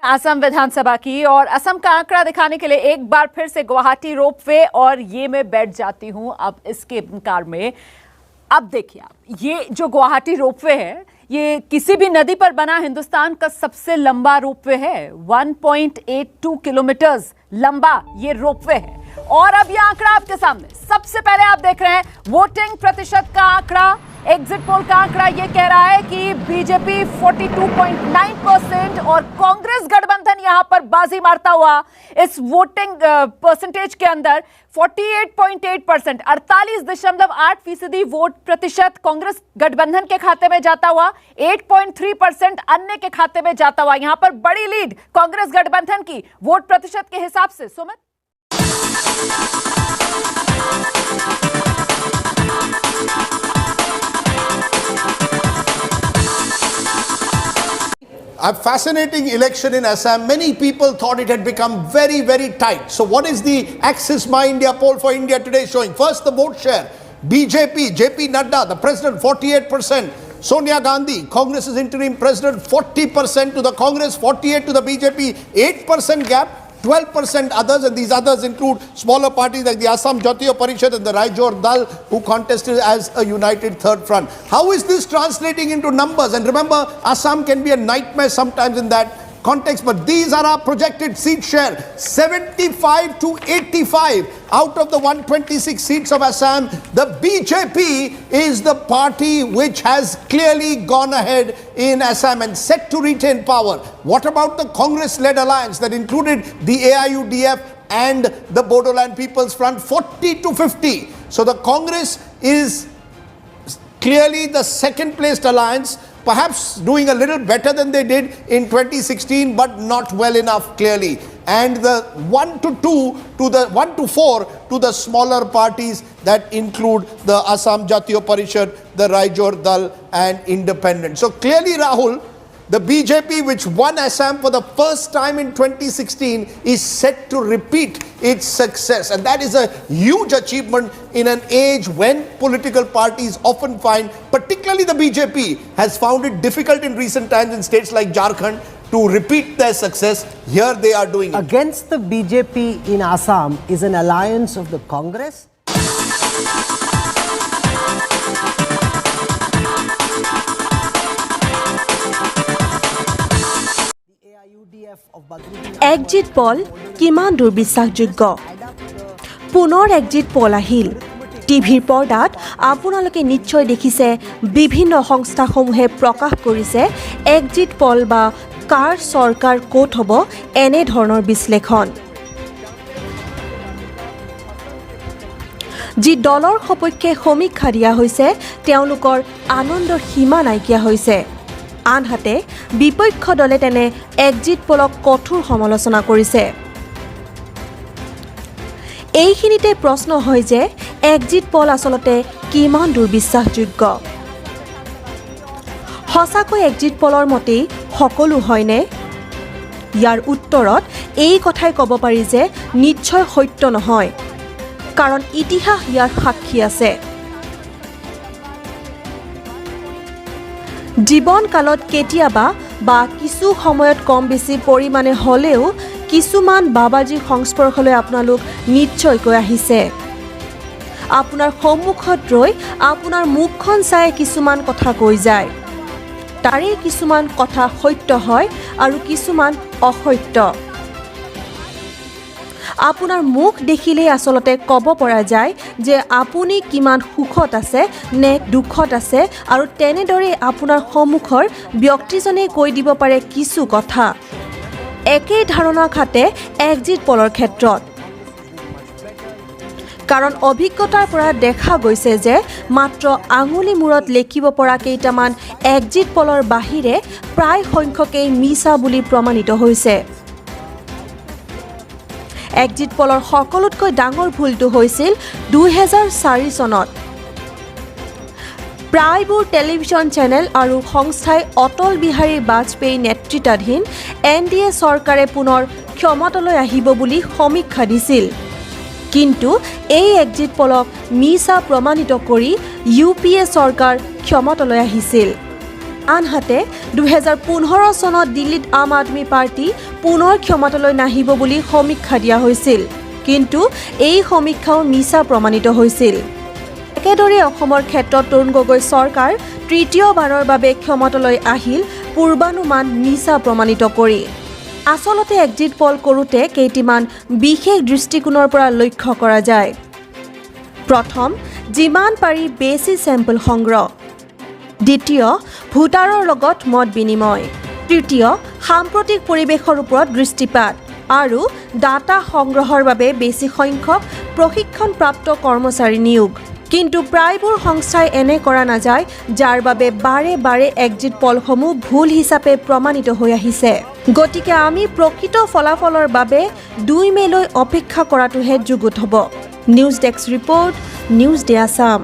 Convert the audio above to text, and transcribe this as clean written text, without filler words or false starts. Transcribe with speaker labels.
Speaker 1: असम विधानसभा की और असम का आंकड़ा दिखाने के लिए एक बार फिर से गुवाहाटी रोपवे और ये मैं बैठ जाती हूं अब इसके कार में। अब देखिए आप, ये जो गुवाहाटी रोपवे है ये किसी भी नदी पर बना हिंदुस्तान का सबसे लंबा रोपवे है। 1.82 किलोमीटर लंबा ये रोपवे है। और अब ये आंकड़ा आपके सामने, सबसे पहले आप देख रहे हैं वोटिंग प्रतिशत का आंकड़ा। एग्जिट पोल का आंकड़ा ये कह रहा है कि बीजेपी 42.9% और कांग्रेस गठबंधन यहां पर बाजी मारता हुआ इस वोटिंग परसेंटेज के अंदर 48.8%, 48.8% वोट प्रतिशत कांग्रेस गठबंधन के खाते में जाता हुआ, 8.3% अन्य के खाते में जाता हुआ। यहां पर बड़ी लीड कांग्रेस गठबंधन की वोट प्रतिशत के हिसाब से। Sumit,
Speaker 2: A fascinating election in Assam. Many people thought it had become very, very tight. So what is the Axis My India poll for India today showing? First, the vote share. BJP, JP Nadda, the president, 48%. Sonia Gandhi, Congress's interim president, 40% to the Congress, 48% to the BJP, 8% gap. 12% others, and these others include smaller parties like the Assam Jatiya Parishad and the Raijor Dal, who contested as a united third front. How is this translating into numbers? And remember, Assam can be a nightmare sometimes in that context, but these are our projected seat share. 75 to 85 out of the 126 seats of Assam. The BJP is the party which has clearly gone ahead in Assam and set to retain power. What about the Congress-led alliance that included the AIUDF and the Bodoland People's Front? 40 to 50. So the Congress is clearly the second placed alliance, perhaps doing a little better than they did in 2016, but not well enough clearly. And the 1 to 4 to the smaller parties that include the Assam Jatiya Parishad, the Raijor Dal and Independent. So clearly, Rahul, the BJP, which won Assam for the first time in 2016, is set to repeat its success. And that is a huge achievement in an age when political parties often find, particularly the BJP, has found it difficult in recent times in states like Jharkhand to repeat their success. Here they are doing it.
Speaker 3: Against the BJP in Assam is an alliance of the Congress.
Speaker 4: Exit poll কিমান দূৰ বিশ্বাসযোগ্য? পুনৰ exit পল আহিল। টিভিৰ পৰ্দাত আপোনালোকে নিশ্চয় দেখিছে বিভিন্ন সংস্থাসমূহে প্ৰকাশ কৰিছে এক্সিট পল বা কাৰ চৰকাৰ ক'ত হ'ব এনে ধৰণৰ বিশ্লেষণ। যি দলৰ সপক্ষে সমীক্ষা দিয়া হৈছে তেওঁলোকৰ আনন্দৰ সীমা নাইকিয়া হৈছে। আনহাতে বিপক্ষ দলে তেনে এক্সিট পলক কঠোৰ সমালোচনা কৰিছে। এইখিনিতে প্ৰশ্ন হয় যে এক্সিট পল আচলতে কিমান দূৰ বিশ্বাসযোগ্য? সঁচাকৈ এক্সিট পলৰ মতেই সকলো হয়নে? ইয়াৰ উত্তৰত এই কথাই ক'ব পাৰি যে নিশ্চয় সত্য নহয়, কাৰণ ইতিহাস ইয়াৰ সাক্ষী আছে। জীৱনকালত কেতিয়াবা বা কিছু সময়ত কম বেছি পৰিমাণে হ'লেও কিছুমান বাবাজীৰ সংস্পৰ্শলৈ আপোনালোক নিশ্চয়কৈ আহিছে। আপোনাৰ সন্মুখত ৰৈ আপোনাৰ মুখখন চাই কিছুমান কথা কৈ যায়। তাৰে কিছুমান কথা সত্য হয় আৰু কিছুমান অসত্য। আপোনাৰ মুখ দেখিলেই আচলতে ক'ব পৰা যায় যে আপুনি কিমান সুখত আছে নে দুখত আছে, আৰু তেনেদৰে আপোনাৰ সন্মুখৰ ব্যক্তিজনে কৈ দিব পাৰে কিছু কথা। একেই ধাৰণা খাটে এক্সিট পলৰ ক্ষেত্ৰত, কাৰণ অভিজ্ঞতাৰ পৰা দেখা গৈছে যে মাত্ৰ আঙুলি মূৰত লেখিব পৰা কেইটামান এক্সিট পলৰ বাহিৰে প্ৰায় সংখ্যকেই মিছা বুলি প্ৰমাণিত হৈছে। এক্সিট পলৰ সকলোতকৈ ডাঙৰ ভুলটো হৈছিল 2004 চনত। প্ৰায়বোৰ টেলিভিছন চেনেল আৰু সংস্থাই অটল বিহাৰী বাজপেয়ী নেতৃত্বাধীন NDA চৰকাৰে পুনৰ ক্ষমতালৈ আহিব বুলি সমীক্ষা দিছিল, কিন্তু এই এক্সিট পলক মিছা প্ৰমাণিত কৰি UPA চৰকাৰ ক্ষমতালৈ আহিছিল। আনহাতে 2015 চনত দিল্লীত আম আদমি পাৰ্টি পুনৰ ক্ষমতালৈ নাহিব বুলি সমীক্ষা দিয়া হৈছিল, কিন্তু এই সমীক্ষাও মিছা প্ৰমাণিত হৈছিল। একেদৰে অসমৰ ক্ষেত্ৰত তৰুণ গগৈ চৰকাৰ তৃতীয়বাৰৰ বাবে ক্ষমতালৈ আহিল পূৰ্বানুমান মিছা প্ৰমাণিত কৰি। আচলতে এক্সিট পল কৰোঁতে কেইটিমান বিশেষ দৃষ্টিকোণৰ পৰা লক্ষ্য কৰা যায়। প্ৰথম, যিমান পাৰি বেছি চেম্পল সংগ্ৰহ। দ্বিতীয়, ভোটাৰৰ লগত মত বিনিময়। তৃতীয়, সাম্প্ৰতিক পৰিৱেশৰ ওপৰত দৃষ্টিপাত আৰু ডাটা সংগ্ৰহৰ বাবে বেছি সংখ্যক প্ৰশিক্ষণপ্ৰাপ্ত কৰ্মচাৰী নিয়োগ। কিন্তু প্ৰায়বোৰ সংস্থাই এনে কৰা নাযায়, যাৰ বাবে বাৰে বাৰে এক্সিট পলসমূহ ভুল হিচাপে প্ৰমাণিত হৈ আহিছে। গতিকে আমি প্ৰকৃত ফলাফলৰ বাবে 2 মেলৈ অপেক্ষা কৰাটোহে যুগুত হ'ব। News desk report, news day Assam.